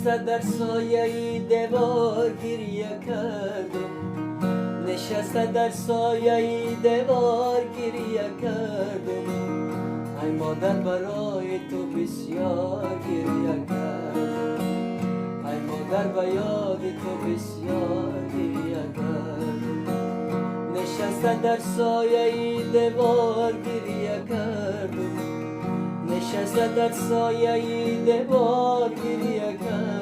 نشسته در سایه دیوار گریه کردم، نشسته در سایه دیوار گریه کردم. ای مادر برای تو بسیار گریه کردم، ای مادر به یاد تو بسیار گریه کردم. نشسته در سایه دیوار گریه کردم، نشسته در سایه دیوار گریه کردم.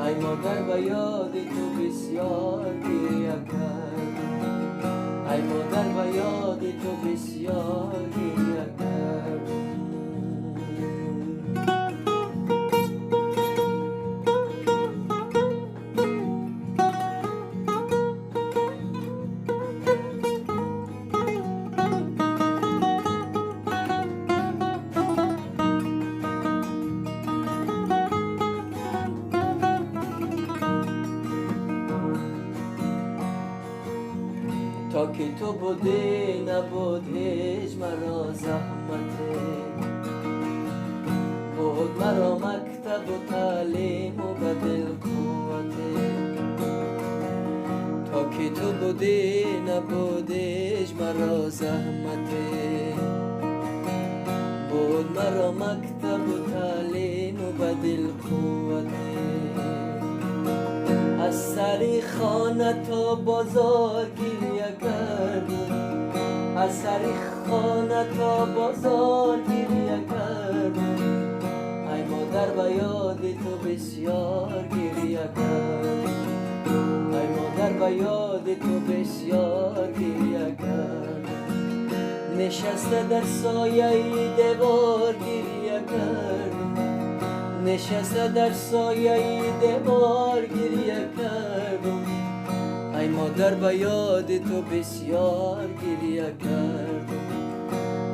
ای مادر به یاد تو بسیار گریه کردم، ای مادر به یاد تو بسیار گریه کردم. تا که تو بودی نبود هیچ مرا زحمته، بود مرا مکتب و تعلیم و به دل قوته. تا که تو بودی نبود هیچ مرا زحمته، بود مرا مکتب و تعلیم و به دل قوته. از سری خانه تا بازار گریه کردم، از سری خانه تا بازار گریه کردم. ای مادر به یاد تو بسیار گریه کردم، ای مادر به یاد تو بسیار گریه کردم. نشسته در سایه دیوار گریه کردم، نشسته در سایه دیوار گریه کردم. ای مادر به یاد تو بسیار گریه کردم،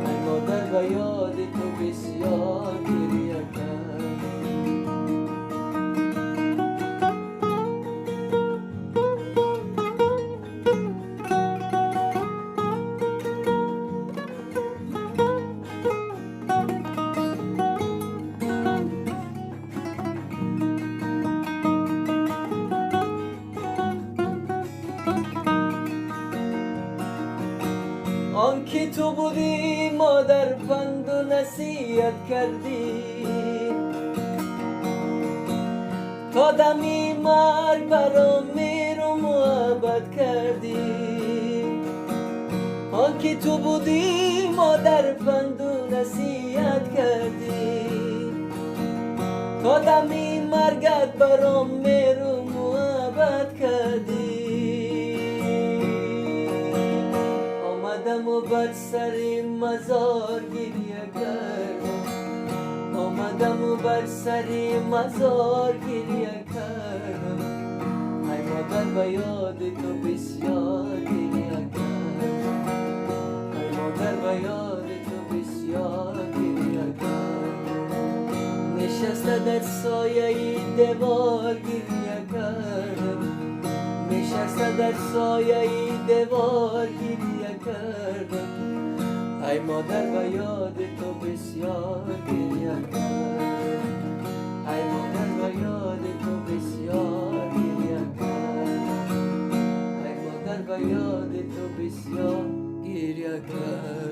ای مادر به یاد تو بسیار گریه کردم. آنکه تو بودی مادر پند و نصیحت کردی، تا دمی مرگ برام مهر و محبت کردی. آنکه تو بودی مادر پند و نصیحت کردی، تا دمی مرگت برام مهر و محبت کردی. آمدم و بر سر مزار گریه کردم، آمدم و بر سر مزار گریه کردم. ای مادر به یاد تو بسیار گریه کردم، ای مادر به یاد تو بسیار گریه کردم. نشسته در سایه دیوار گریه کردم، نشسته در سایه دیوار گریه کردم. ای مادر به یاد تو بسیار گریه کردم، ای مادر به یاد تو بسیار گریه کردم، ای مادر به یاد تو بسیار گریه کردم.